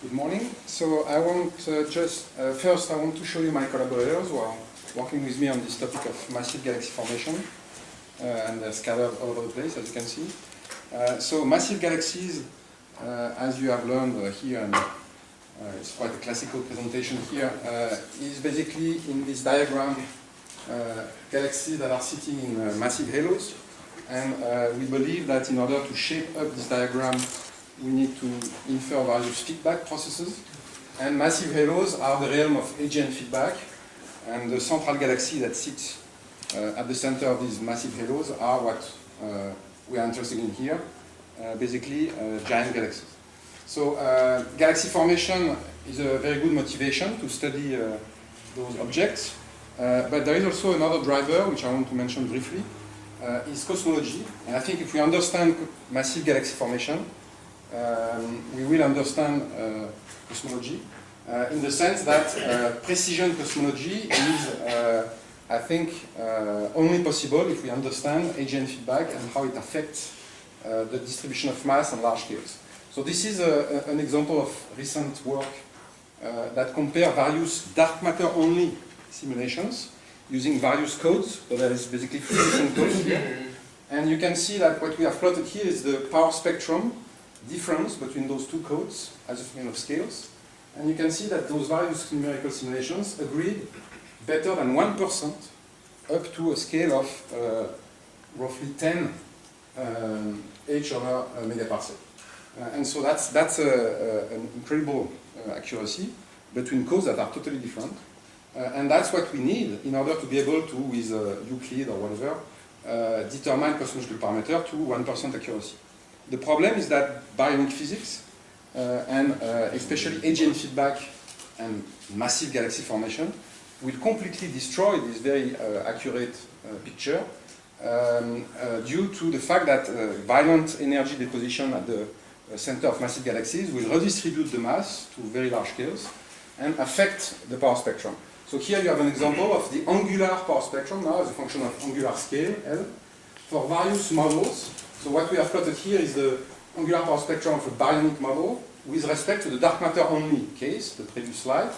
Good morning. So I want first I want to show you my collaborators who are working with me on this topic of massive galaxy formation, and they're scattered all over the place, as you can see. So massive galaxies, as you have learned here, and it's quite a classical presentation here, is basically in this diagram galaxies that are sitting in massive halos. And we believe that in order to shape up this diagram, we need to infer various feedback processes. And massive halos are the realm of AGN feedback. And the central galaxy that sits at the center of these massive halos are what we are interested in here, basically giant galaxies. So galaxy formation is a very good motivation to study those objects. But there is also another driver, which I want to mention briefly, is cosmology. And I think if we understand massive galaxy formation, we will understand cosmology in the sense that precision cosmology is, I think, only possible if we understand AGN feedback and how it affects the distribution of mass on large scales. So this is an example of recent work that compare various dark matter only simulations using various codes. So there is basically 3 different codes here. And you can see that what we have plotted here is the power spectrum difference between those 2 codes as a function of scales. And you can see that those various numerical simulations agreed better than 1% up to a scale of roughly 10 h over a megaparsec. And so that's an incredible accuracy between codes that are totally different. And that's what we need in order to be able to, with Euclid or whatever, determine cosmological parameter to 1% accuracy. The problem is that baryonic physics, and especially AGN feedback and massive galaxy formation, will completely destroy this very accurate picture due to the fact that violent energy deposition at the center of massive galaxies will redistribute the mass to very large scales and affect the power spectrum. So here you have an example of the angular power spectrum now as a function of angular scale, L, for various models. So what we have plotted here is the angular power spectrum of a baryonic model with respect to the dark matter only case, the previous slide.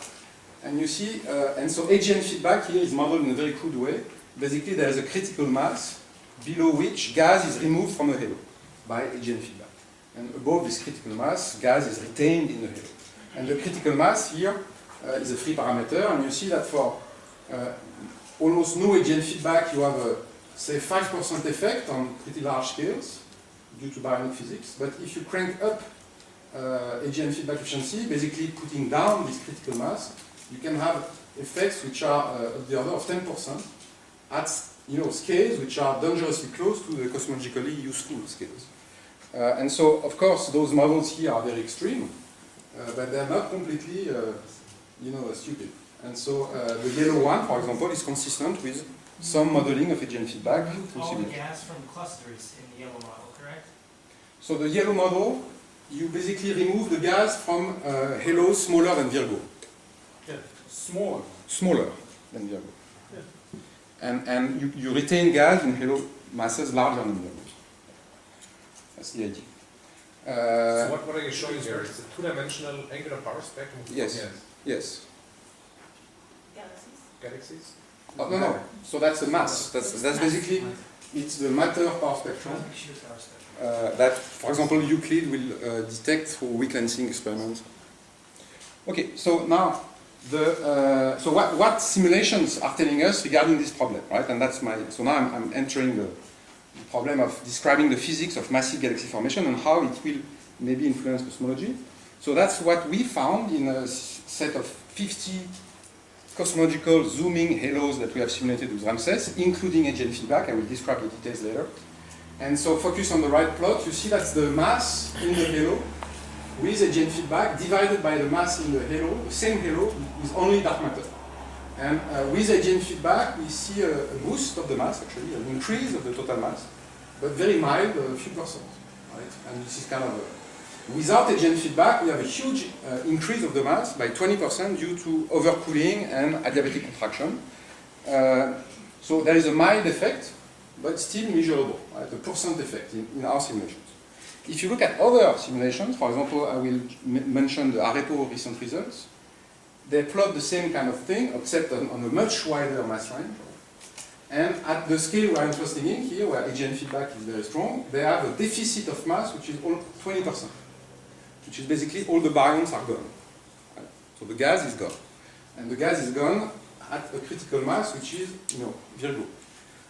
And you see, and so AGN feedback here is modeled in a very crude way. Basically there is a critical mass below which gas is removed from a halo by AGN feedback. And above this critical mass, gas is retained in the halo. And the critical mass here is a free parameter, and you see that for almost no AGN feedback, you have a, say, 5% effect on pretty large scales due to baryonic physics. But if you crank up AGN feedback efficiency, basically putting down this critical mass, you can have effects which are of the order of 10% at scales which are dangerously close to the cosmologically useful scales. And so, of course, those models here are very extreme, but they're not completely stupid. And so the yellow one, for example, is consistent with some modeling of AGN feedback. All the gas from clusters in the yellow model, correct? So the yellow model, you basically remove the gas from halos smaller than Virgo. Yeah. Smaller than Virgo. Yeah. And you retain gas in halo masses larger than Virgo. That's the idea. So what are you showing here? It's a 2-dimensional angular power spectrum? Yes. Yes. Galaxies? Oh, no. So that's the mass. That's basically, it's the matter power spectrum that, for example, Euclid will detect through weak lensing experiments. Okay, so now, so what simulations are telling us regarding this problem, right? And that's so now I'm entering the problem of describing the physics of massive galaxy formation and how it will maybe influence cosmology. So that's what we found in a set of 50 cosmological zooming halos that we have simulated with Ramses, including AGN feedback. I will describe the details later. And so focus on the right plot. You see that's the mass in the halo with AGN feedback divided by the mass in the halo, the same halo with only dark matter. And with AGN feedback, we see a boost of the mass, actually, an increase of the total mass, but very mild, a few percent. Right? And this is kind of without AGN feedback, we have a huge increase of the mass by 20% due to overcooling and adiabatic contraction. So there is a mild effect, but still measurable, right? A percent effect in our simulations. If you look at other simulations, for example, I will mention the Arepo recent results, they plot the same kind of thing, except on a much wider mass range. And at the scale we are interested in here, where AGN feedback is very strong, they have a deficit of mass which is 20%, which is basically all the baryons are gone. Right? So the gas is gone. And the gas is gone at a critical mass which is, Virgo.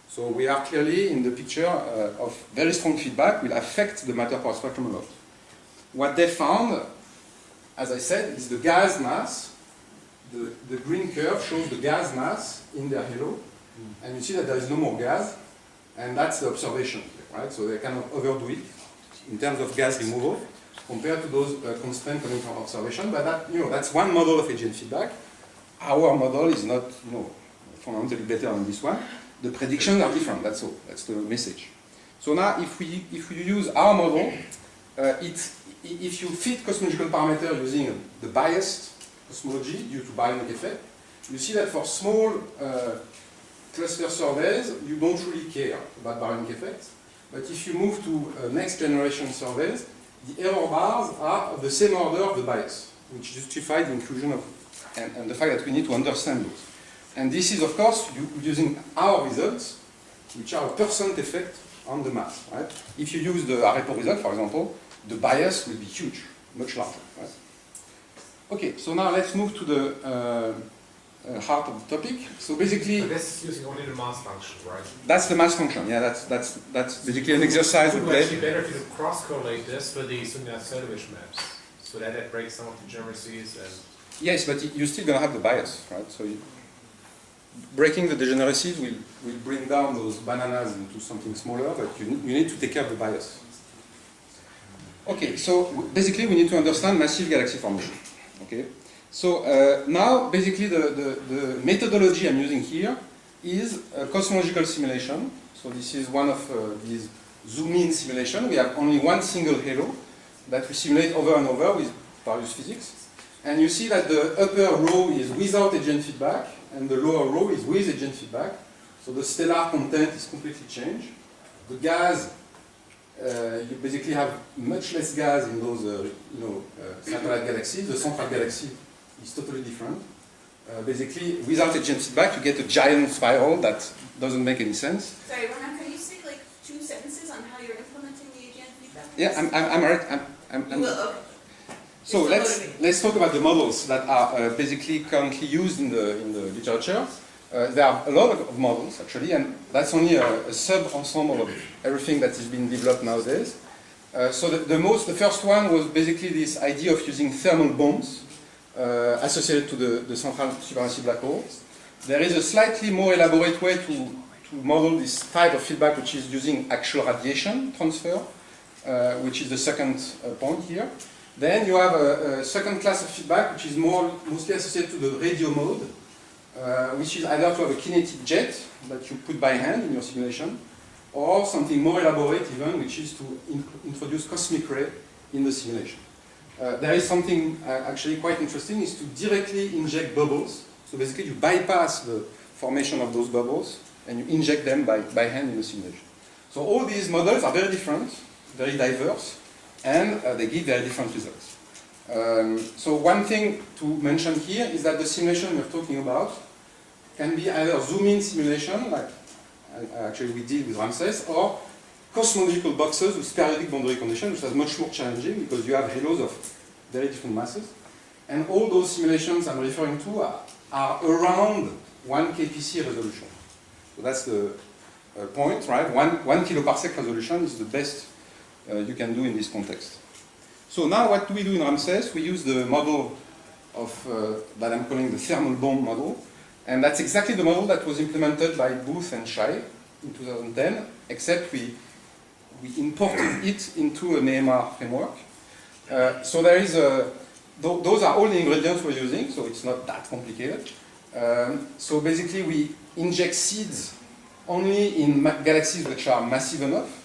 So we are clearly in the picture of very strong feedback will affect the matter power spectrum a lot. What they found, as I said, is the gas mass. The green curve shows the gas mass in their halo. And you see that there is no more gas, and that's the observation, right? So they cannot overdo it in terms of gas removal compared to those constraints coming from observation. But that, that's one model of AGN feedback. Our model is not, fundamentally better than this one. The predictions are different. That's all. That's the message. So now, if we use our model, if you fit cosmological parameter using the biased cosmology due to baryonic effect, you see that for small cluster surveys, you don't really care about baryonic effects. But if you move to next generation surveys, the error bars are of the same order of the bias, which justifies the inclusion of, and the fact that we need to understand those. And this is, of course, using our results, which are a percent effect on the mass. Right? If you use the Arepo result, for example, the bias will be huge, much larger. Right? Okay, so now let's move to the heart of the topic. So basically, but this is using only the mass function, right? That's the mass function. Yeah, that's basically an exercise. It would actually better if you cross-correlate this with the Sunyatsevich maps, so that it breaks some of the degeneracies and. Yes, but you're still gonna have the bias, right? So breaking the degeneracies will bring down those bananas into something smaller, but you need to take care of the bias. Okay, so basically we need to understand massive galaxy formation. Okay. So now, basically, the methodology I'm using here is a cosmological simulation. So this is one of these zoom-in simulations. We have only one single halo that we simulate over and over with various physics. And you see that the upper row is without AGN feedback, and the lower row is with AGN feedback. So the stellar content is completely changed. The gas, you basically have much less gas in those, satellite galaxies. The central galaxy is totally different. Basically, without AGN feedback, you get a giant spiral that doesn't make any sense. Sorry, Romain, can you say like 2 sentences on how you're implementing the AGN feedback? Yeah, I'm right. You will, okay. So let's talk about the models that are basically currently used in the literature. There are a lot of models actually, and that's only a sub-ensemble of everything that is being developed nowadays. So the first one was basically this idea of using thermal bombs associated to the central supermassive black hole. There is a slightly more elaborate way to model this type of feedback, which is using actual radiation transfer, which is the second point here. Then you have a second class of feedback, which is mostly associated to the radio mode, which is either to have a kinetic jet that you put by hand in your simulation, or something more elaborate even, which is to introduce cosmic ray in the simulation. There is something actually quite interesting, is to directly inject bubbles. So basically you bypass the formation of those bubbles and you inject them by hand in the simulation. So all these models are very different, very diverse, and they give very different results. So one thing to mention here is that the simulation we're talking about can be either zoom-in simulation, like actually we did with Ramses, or cosmological boxes with periodic boundary conditions, which is much more challenging because you have halos of very different masses. And all those simulations I'm referring to are around 1 kpc resolution. So that's the point, right? 1 kiloparsec resolution is the best you can do in this context. So now what do we do in Ramses? We use the model of that I'm calling the thermal bomb model. And that's exactly the model that was implemented by Booth and Shai in 2010, except we imported it into an AMR framework. So there is those are all the ingredients we're using, so it's not that complicated. So basically we inject seeds only in galaxies which are massive enough,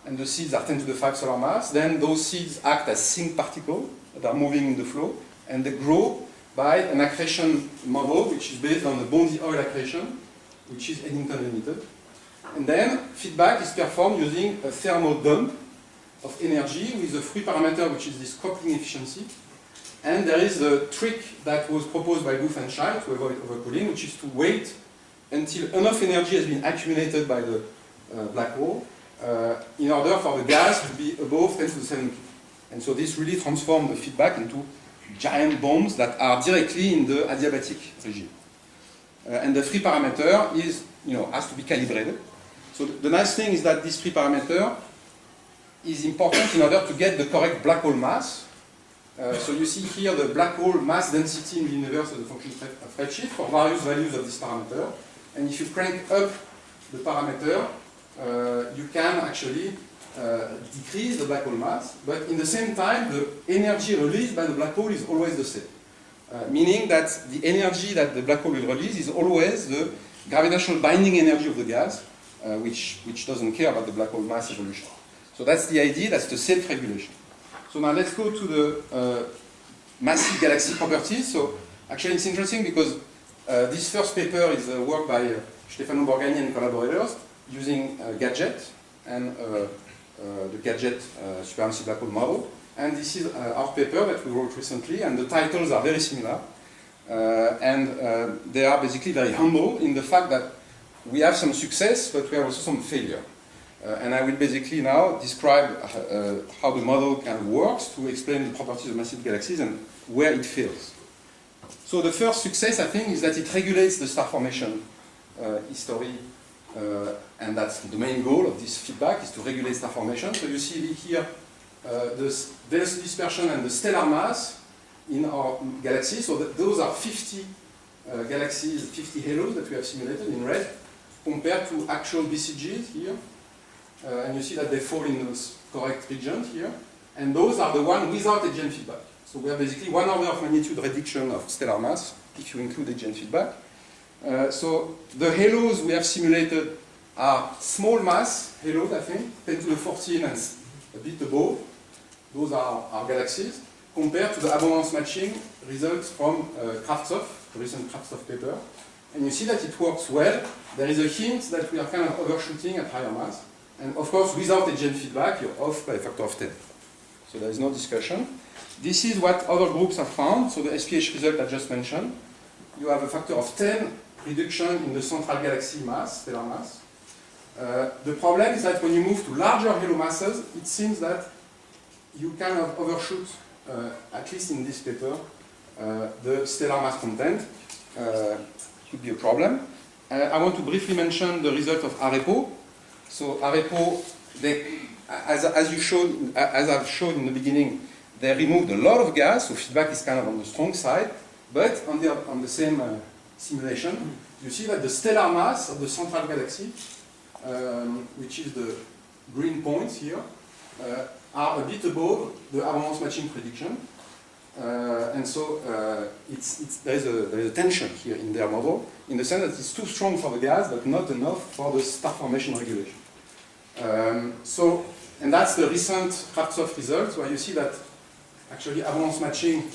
and the seeds are 10 to the 5 solar mass. Then those seeds act as sync particles that are moving in the flow, and they grow by an accretion model which is based on the Bondi oil accretion, which is Eddington limited. And then feedback is performed using a thermal dump of energy with a free parameter, which is this coupling efficiency. And there is the trick that was proposed by Booth and Shai to avoid overcooling, which is to wait until enough energy has been accumulated by the black hole in order for the gas to be above 10 to the 7 keV. And so this really transformed the feedback into giant bombs that are directly in the adiabatic regime. And the free parameter is, has to be calibrated. So the nice thing is that this free parameter is important in order to get the correct black hole mass. So you see here the black hole mass density in the universe as a function of redshift for various values of this parameter. And if you crank up the parameter, you can actually decrease the black hole mass, but in the same time, the energy released by the black hole is always the same. Meaning that the energy that the black hole will release is always the gravitational binding energy of the gas, which doesn't care about the black hole mass evolution. So that's the idea, that's the self-regulation. So now let's go to the massive galaxy properties. So actually it's interesting because this first paper is a work by Stefano Borgani and collaborators using Gadget and the Gadget supermassive black hole model. And this is our paper that we wrote recently, and the titles are very similar. And they are basically very humble in the fact that we have some success, but we have also some failure. And I will basically now describe how the model kind of works to explain the properties of massive galaxies and where it fails. So the first success, I think, is that it regulates the star formation history, and that's the main goal of this feedback, is to regulate star formation. So you see here the velocity dispersion and the stellar mass in our galaxy. So those are 50 galaxies, 50 halos that we have simulated in red, compared to actual BCGs here. And you see that they fall in the correct region here. And those are the ones without AGN feedback. So we have basically 1 order of magnitude reduction of stellar mass if you include AGN feedback. So the halos we have simulated are small mass halos, I think, 10 to the 14 and a bit above. Those are our galaxies, compared to the abundance matching results from Kravtsov, the recent Kravtsov paper. And you see that it works well. There is a hint that we are kind of overshooting at higher mass. And of course, without AGN feedback, you're off by a factor of 10. So there is no discussion. This is what other groups have found. So the SPH result I just mentioned. You have a factor of 10 reduction in the central galaxy mass, stellar mass. The problem is that when you move to larger halo masses, it seems that you kind of overshoot, at least in this paper, the stellar mass content. Could be a problem. I want to briefly mention the result of AREPO. So AREPO, as I've shown in the beginning, they removed a lot of gas, so feedback is kind of on the strong side. But on the same simulation, you see that the stellar mass of the central galaxy, which is the green points here, are a bit above the abundance matching prediction. And so there is a tension here in their model, in the sense that it's too strong for the gas, but not enough for the star formation regulation. And that's the recent Kravtsov results, where you see that actually abundance matching,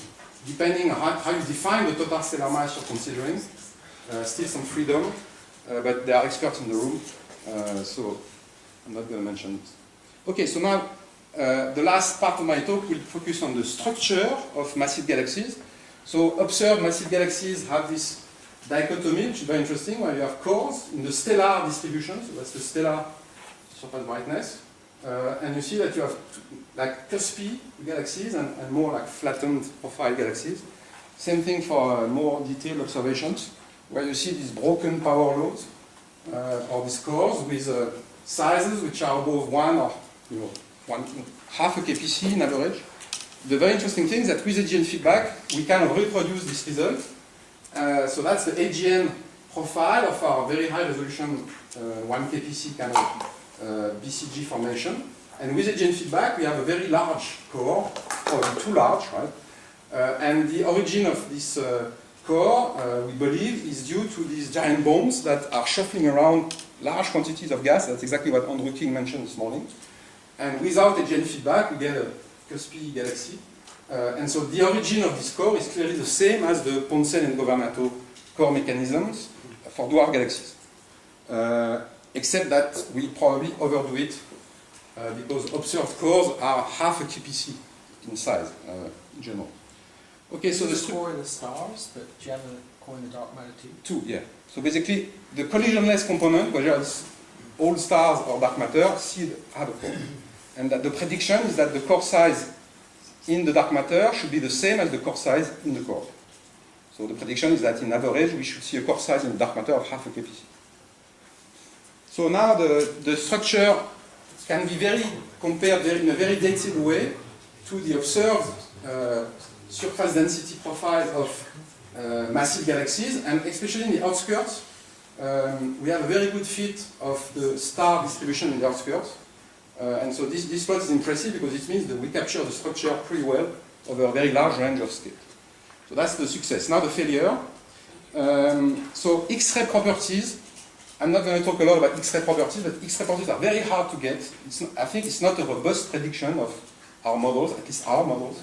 depending on how you define the total stellar mass you're considering, still some freedom, but there are experts in the room, so I'm not going to mention it. Okay, so now the last part of my talk will focus on the structure of massive galaxies. So observed massive galaxies have this dichotomy, which is very interesting, where you have cores in the stellar distribution, so that's the stellar surface brightness, and you see that you have like cuspy galaxies and more like flattened profile galaxies. Same thing for more detailed observations, where you see these broken power loads, or these cores with sizes which are above 1 or half a kpc in average. The very interesting thing is that with AGN feedback, we kind of reproduce this result. So that's the AGN profile of our very high resolution 1 kpc kind of BCG formation. And with AGN feedback, we have a very large core, or too large, right? And the origin of this core, we believe, is due to these giant bombs that are shuffling around large quantities of gas. That's exactly what Andrew King mentioned this morning. And without AGN feedback, we get a cuspy galaxy. And so the origin of this core is clearly the same as the Ponsen and Governato core mechanisms for dwarf galaxies. Except that we probably overdo it because observed cores are half a QPC in size in general. Okay, so the core in the stars, but you have a core in the dark matter too? Two, yeah. So basically, the collisionless component, whether it's all stars or dark matter, still have a core. And that the prediction is that the core size in the dark matter should be the same as the core size in the core. So the prediction is that in average, we should see a core size in the dark matter of half a kpc. So now the structure can be compared in a very detailed way to the observed surface density profile of massive galaxies, and especially in the outskirts, we have a very good fit of the star distribution in the outskirts. And so this plot is impressive because it means that we capture the structure pretty well over a very large range of scale. So that's the success. Now the failure. So X-ray properties. I'm not going to talk a lot about X-ray properties, but X-ray properties are very hard to get. I think it's not a robust prediction of our models, at least our models.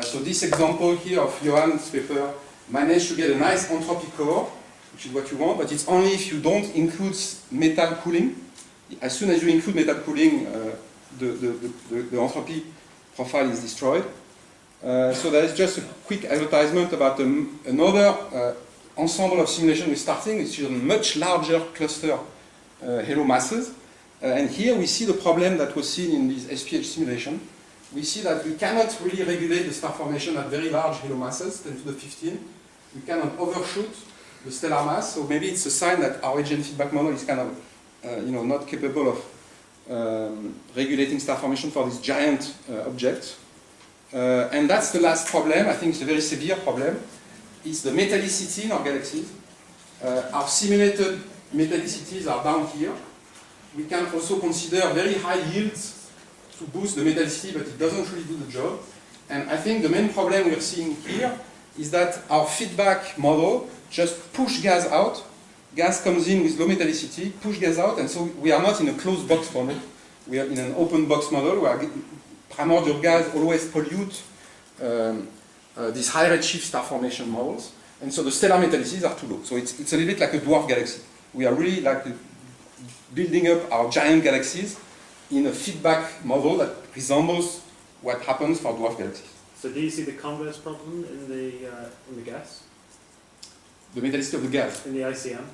So this example here of Johan's paper managed to get a nice entropy core, which is what you want, but it's only if you don't include metal cooling. As soon as you include metal cooling, the entropy profile is destroyed. So there is just a quick advertisement about another ensemble of simulation we're starting, which is a much larger cluster halo masses. And here we see the problem that was seen in this SPH simulation. We see that we cannot really regulate the star formation at very large halo masses, 10 to the 15. We cannot overshoot the stellar mass, so maybe it's a sign that our AGN feedback model is kind of not capable of regulating star formation for these giant objects. And that's the last problem. I think it's a very severe problem. It's the metallicity in our galaxies. Our simulated metallicities are down here. We can also consider very high yields to boost the metallicity, but it doesn't really do the job. And I think the main problem we're seeing here is that our feedback model just pushes gas out. Gas comes in with low metallicity, push gas out, and so we are not in a closed box model. We are in an open box model where primordial gas always pollute these high redshift star formation models, and so the stellar metallicities are too low. So it's a little bit like a dwarf galaxy. We are really like building up our giant galaxies in a feedback model that resembles what happens for dwarf galaxies. So do you see the converse problem in the gas? The metallicity of the gas? In the ICM?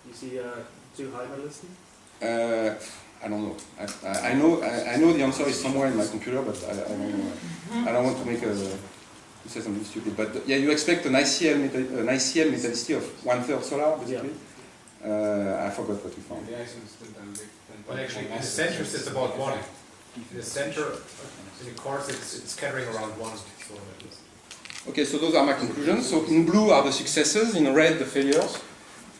You see too high metallicity? I don't know. I know the answer is somewhere in my computer, but I don't know. I don't want to say something stupid. But yeah, you expect an ICM metallicity of 1/3 solar, basically. Yeah. I forgot what we found. Well, actually, in the center it's about 1. In the center, in the course, it's scattering around 1 solar metals. Okay, so those are my conclusions. So in blue are the successes, in red the failures.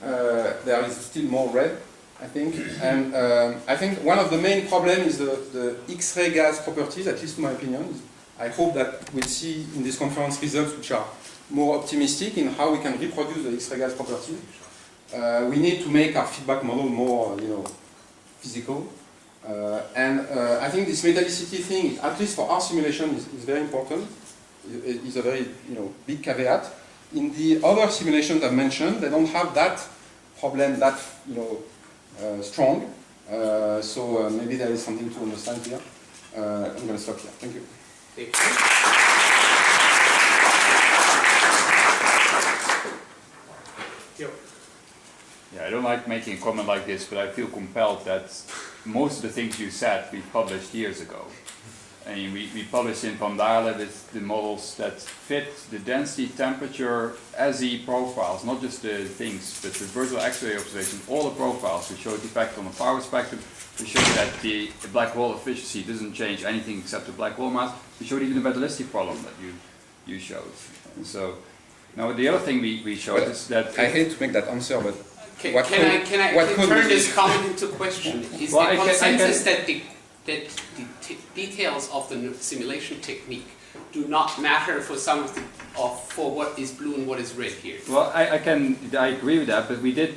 There is still more red, I think. And I think one of the main problems is the X-ray gas properties, at least in my opinion. I hope that we'll see in this conference results which are more optimistic in how we can reproduce the X-ray gas property. We need to make our feedback model more, physical. And I think this metallicity thing, at least for our simulation, is very important. It's a very big caveat. In the other simulations I've mentioned, they don't have that problem that strong. So maybe there is something to understand here. I'm going to stop here. Thank you. Thank you. Yeah, I don't like making a comment like this, but I feel compelled that most of the things you said we published years ago. And we published in Van Daarle with the models that fit the density, temperature, SE profiles, not just the things, but the virtual X-ray observations, all the profiles. We showed the effect on the power spectrum. We showed that the black hole efficiency doesn't change anything except the black hole mass. We showed even the metallicity problem that you showed. And so now the other thing we showed is that I hate to make that answer, but Can what I code turn is this it? comment into question? Is Well, the I can- consensus that the details of the simulation technique do not matter for for what is blue and what is red here? well, I agree with that, but we did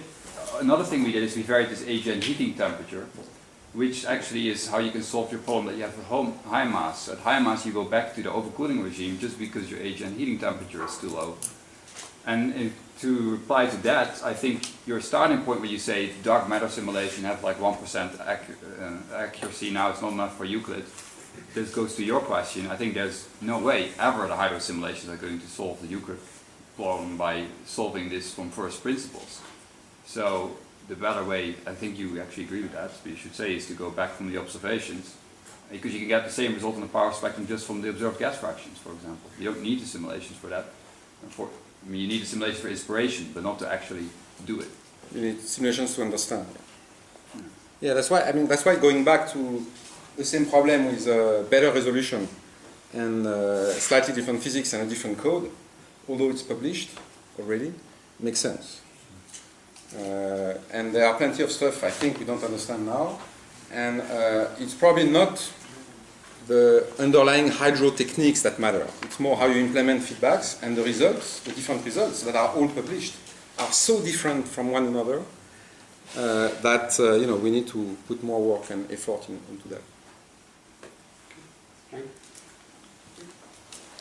another thing we did is we varied this AGN heating temperature, which actually is how you can solve your problem that you have a high mass. At high mass, you go back to the overcooling regime just because your AGN heating temperature is too low. And to reply to that, I think your starting point when you say dark matter simulation have like 1% accuracy, now it's not enough for Euclid. This goes to your question. I think there's no way ever the hydro simulations are going to solve the Euclid problem by solving this from first principles. So the better way, I think you actually agree with that, but you should say, is to go back from the observations, because you can get the same result in the power spectrum just from the observed gas fractions, for example. You don't need the simulations for that. I mean, you need a simulation for inspiration, but not to actually do it. You need simulations to understand. Yeah, that's why. I mean, that's why going back to the same problem with better resolution and slightly different physics and a different code, although it's published already, makes sense. And there are plenty of stuff I think we don't understand now, and it's probably not the underlying hydro techniques that matter. It's more how you implement feedbacks, and the results, the different results that are all published, are so different from one another that we need to put more work and effort into that.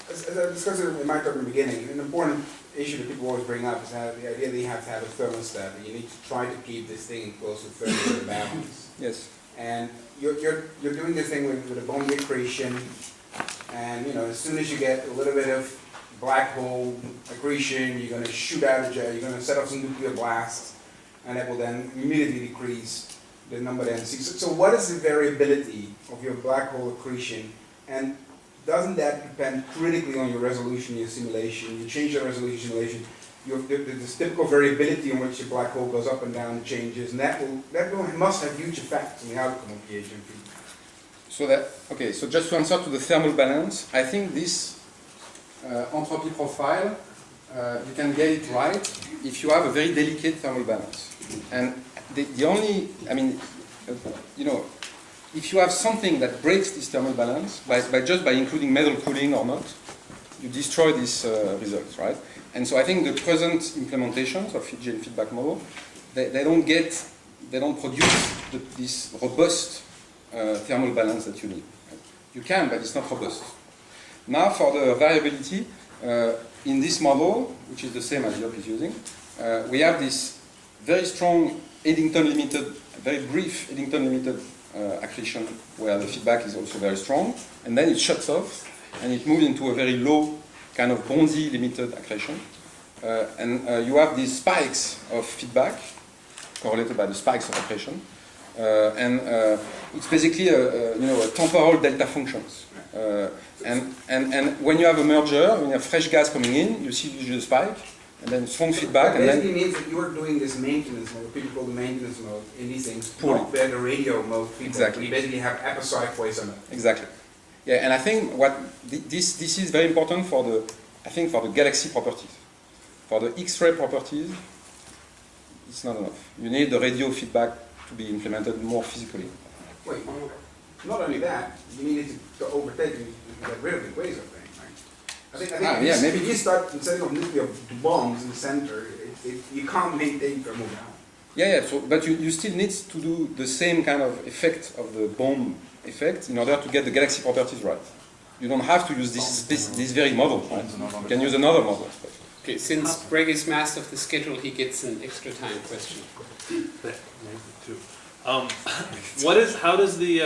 As I discussed in my talk in the beginning, an important issue that people always bring up is that the idea that you have to have a thermostat, and you need to try to keep this thing close to thermal balance. Yes. And you're doing this thing with a bone accretion, and as soon as you get a little bit of black hole accretion, you're going to shoot out a jet, you're going to set off some nuclear blasts, and that will then immediately decrease the number of NC. So what is the variability of your black hole accretion, and doesn't that depend critically on your resolution, your simulation? You change your resolution simulation, this typical variability in which your black hole goes up and down changes, and that must have huge effects on the outcome of the agent feedback. So just to answer to the thermal balance, I think this entropy profile, you can get it right if you have a very delicate thermal balance. And the only, if you have something that breaks this thermal balance, just by including metal cooling or not, you destroy these results, right? And so I think the present implementations of EGN feedback model, they don't produce this robust thermal balance that you need. Right? You can, but it's not robust. Now for the variability, in this model, which is the same as Job is using, we have this very strong Eddington limited, very brief Eddington limited accretion where the feedback is also very strong, and then it shuts off and it moves into a very low kind of Bonzi limited accretion, and you have these spikes of feedback correlated by the spikes of accretion, and it's basically a temporal delta functions, and when you have a merger, when you have fresh gas coming in, you see usually a spike, and then strong feedback. That basically means that you are doing this maintenance mode, people call the maintenance mode in these things, not the radio mode feedback. Exactly. You basically have episodic waves on it. Exactly. Yeah, and I think this is very important for the galaxy properties. For the X-ray properties, it's not enough. You need the radio feedback to be implemented more physically. Wait, not only that, you need it to overtake and get rid of the quasar thing, right? I think maybe if you start setting off nuclear bombs in the center, you can't maintain thermal balance. Yeah. So, but you still need to do the same kind of effect of the bomb effect in order to get the galaxy properties right. You don't have to use this very model, right? You can use another model. Okay, since Greg is master of the schedule, he gets an extra time question. How does the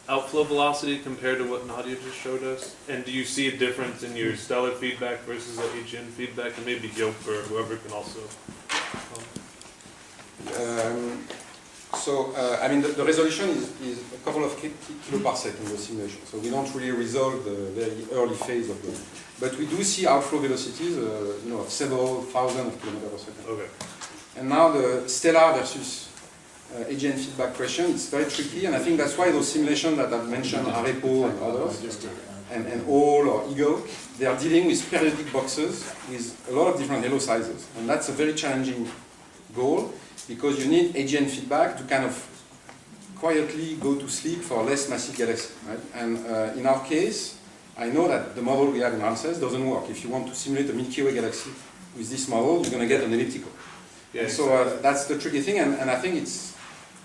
outflow velocity compare to what Nadia just showed us? And do you see a difference in your stellar feedback versus the EGN feedback? And maybe Job or whoever can also. The resolution is a couple of kiloparsec in the simulation, so we don't really resolve the very early phase of the. But we do see outflow velocities, of several thousand of kilometers per second. Okay. And now the stellar versus EGN feedback question is very tricky, and I think that's why those simulations that I've mentioned, Arepo and others, and All or Eagle, they are dealing with periodic boxes with a lot of different halo sizes, and that's a very challenging goal, because you need EGN feedback to kind of quietly go to sleep for a less massive galaxy, right? And in our case, I know that the model we have in ANSYS doesn't work. If you want to simulate a Milky Way galaxy with this model, you're going to get an elliptical. Yeah, so that's the tricky thing, and I think it's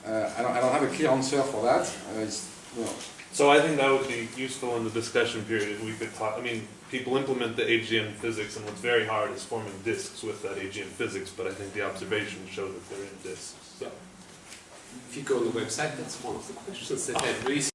I don't have a clear answer for that. It's So I think that would be useful in the discussion period if we could talk, I mean, people implement the AGN physics and what's very hard is forming disks with that AGN physics, but I think the observations show that they're in disks, so. If you go on the website, that's one of the questions that had recently